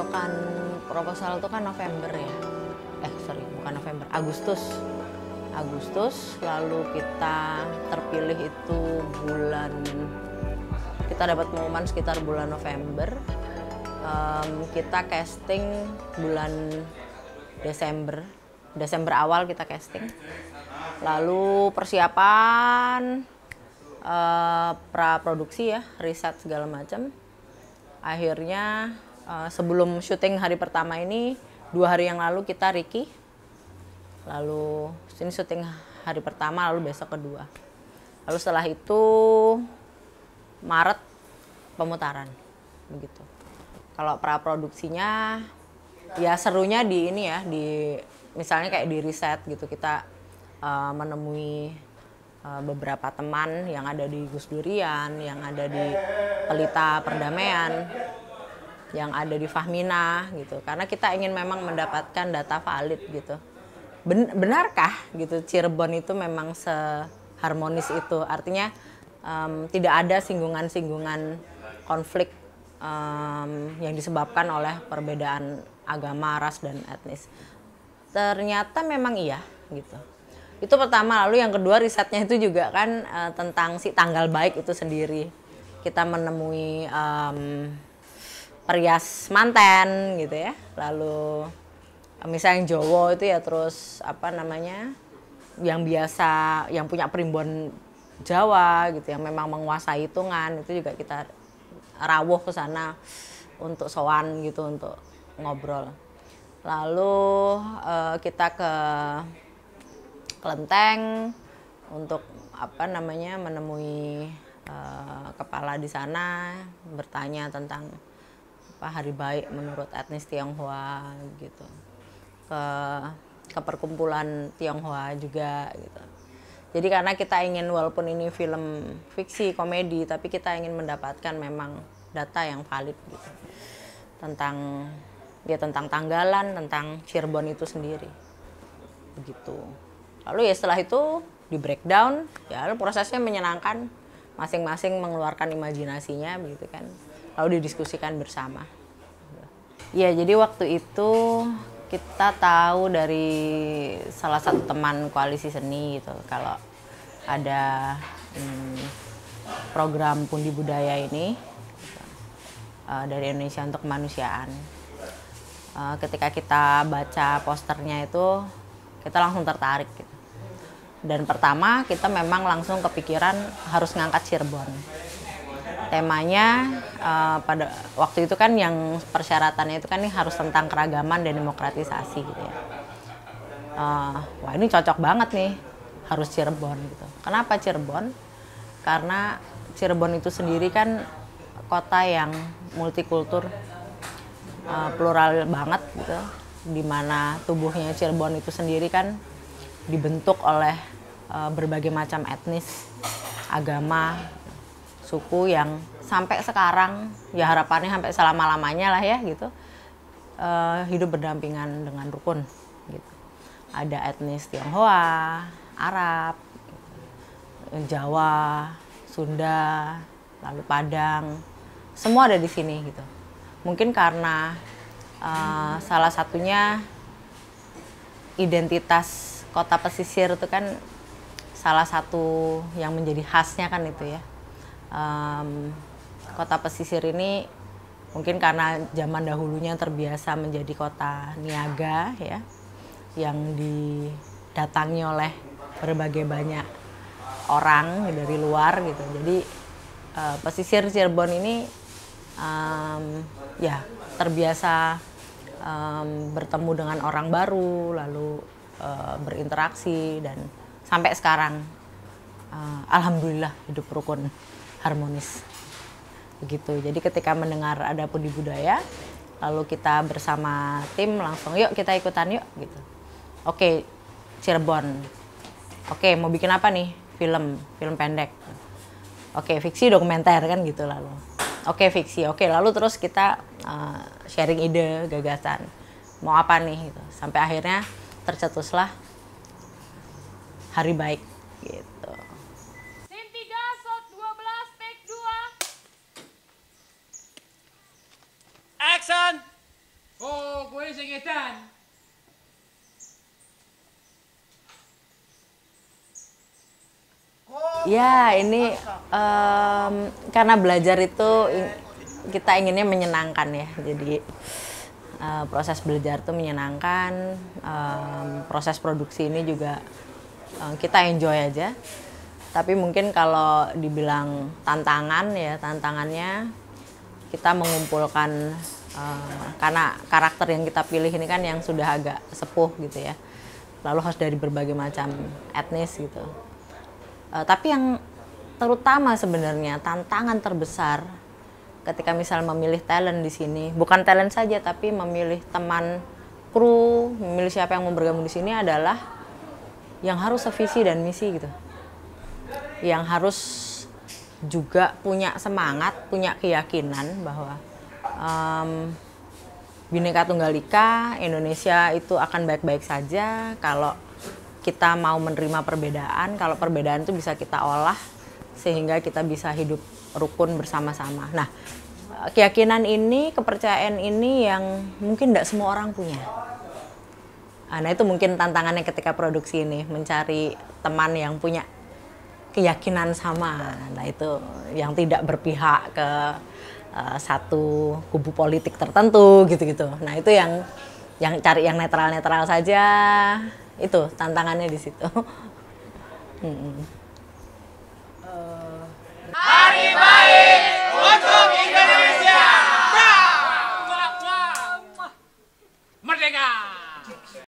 mengumpulkan proposal itu kan November ya. Sorry, bukan November, Agustus. Lalu kita terpilih itu kita dapat pengumuman sekitar bulan November. Kita casting bulan Desember awal kita casting. Lalu persiapan pra-produksi ya, riset segala macam. Akhirnya sebelum syuting hari pertama ini, 2 hari yang lalu kita Ricky. Lalu ini syuting hari pertama, lalu besok kedua. Lalu setelah itu Maret pemutaran, begitu. Kalau pra-produksinya ya serunya di ini ya, misalnya kayak di riset gitu, kita menemui beberapa teman yang ada di Gus Durian, yang ada di Pelita Perdamaian, yang ada di Fahmina gitu. Karena kita ingin memang mendapatkan data valid gitu. Benarkah gitu Cirebon itu memang seharmonis itu? Artinya tidak ada singgungan-singgungan konflik yang disebabkan oleh perbedaan agama, ras, dan etnis. Ternyata memang iya gitu. Itu pertama. Lalu yang kedua, risetnya itu juga kan tentang si tanggal baik itu sendiri. Kita menemui perias manten gitu ya. Lalu misalnya yang Jawa itu ya, terus apa namanya, yang biasa, yang punya primbon Jawa gitu, yang memang menguasai hitungan, itu juga kita rawuh ke sana untuk sowan gitu, untuk ngobrol. Lalu kita ke Kelenteng untuk apa namanya, menemui kepala di sana, bertanya tentang apa hari baik menurut etnis Tionghoa gitu. Ke perkumpulan Tionghoa juga gitu. Jadi karena kita ingin, walaupun ini film fiksi komedi, tapi kita ingin mendapatkan memang data yang valid gitu. Tentang tanggalan, tentang Cirebon itu sendiri. Begitu. Lalu ya setelah itu di breakdown, ya prosesnya menyenangkan, masing-masing mengeluarkan imajinasinya begitu kan. Lalu didiskusikan bersama. Ya, jadi waktu itu kita tahu dari salah satu teman koalisi seni gitu, kalau ada program Pundi Budaya ini dari Indonesia untuk Kemanusiaan. Ketika kita baca posternya itu, kita langsung tertarik gitu. Dan pertama kita memang langsung kepikiran harus ngangkat Cirebon. Temanya pada waktu itu kan yang persyaratannya itu kan ini harus tentang keragaman dan demokratisasi gitu ya. Wah ini cocok banget nih, harus Cirebon gitu. Kenapa Cirebon? Karena Cirebon itu sendiri kan kota yang multikultur, plural banget gitu, di mana tubuhnya Cirebon itu sendiri kan dibentuk oleh berbagai macam etnis, agama, suku yang sampai sekarang ya harapannya sampai selama-lamanya lah ya gitu, hidup berdampingan dengan rukun gitu. Ada etnis Tionghoa, Arab, Jawa, Sunda, lalu Padang, semua ada di sini gitu. Mungkin karena salah satunya identitas kota pesisir itu kan salah satu yang menjadi khasnya kan itu ya. Kota pesisir ini mungkin karena zaman dahulunya terbiasa menjadi kota niaga ya, yang didatangi oleh berbagai banyak orang dari luar gitu. Jadi pesisir Cirebon ini ya terbiasa bertemu dengan orang baru, lalu berinteraksi, dan sampai sekarang alhamdulillah hidup rukun, harmonis begitu. Jadi ketika mendengar ada Pundi Budaya, lalu kita bersama tim langsung yuk kita ikutan yuk gitu. Oke, Cirebon. Oke, mau bikin apa nih? Film pendek. Oke, fiksi dokumenter kan gitu. Lalu oke, fiksi. Oke, lalu terus kita sharing ide, gagasan. Mau apa nih gitu. Sampai akhirnya tercetuslah Hari Baik gitu. Scene 3, shot 12, take 2. Action! Boleh sing edan. Ya, ini karena belajar itu kita inginnya menyenangkan ya. Jadi proses belajar itu menyenangkan, proses produksi ini juga kita enjoy aja. Tapi mungkin kalau dibilang tantangan ya, tantangannya kita mengumpulkan karena karakter yang kita pilih ini kan yang sudah agak sepuh gitu ya. Lalu harus dari berbagai macam etnis gitu. Tapi yang terutama sebenarnya tantangan terbesar ketika misal memilih talent di sini, bukan talent saja tapi memilih teman kru, memilih siapa yang mau bergabung di sini adalah yang harus sevisi dan misi gitu. Yang harus juga punya semangat, punya keyakinan bahwa Bhinneka Tunggal Ika, Indonesia itu akan baik-baik saja kalau kita mau menerima perbedaan, kalau perbedaan itu bisa kita olah sehingga kita bisa hidup rukun bersama-sama. Nah, keyakinan ini, kepercayaan ini yang mungkin tidak semua orang punya. Nah, itu mungkin tantangannya ketika produksi ini, mencari teman yang punya keyakinan sama. Nah, itu yang tidak berpihak ke satu kubu politik tertentu gitu-gitu. Nah, itu yang cari yang netral-netral saja. Itu tantangannya di situ.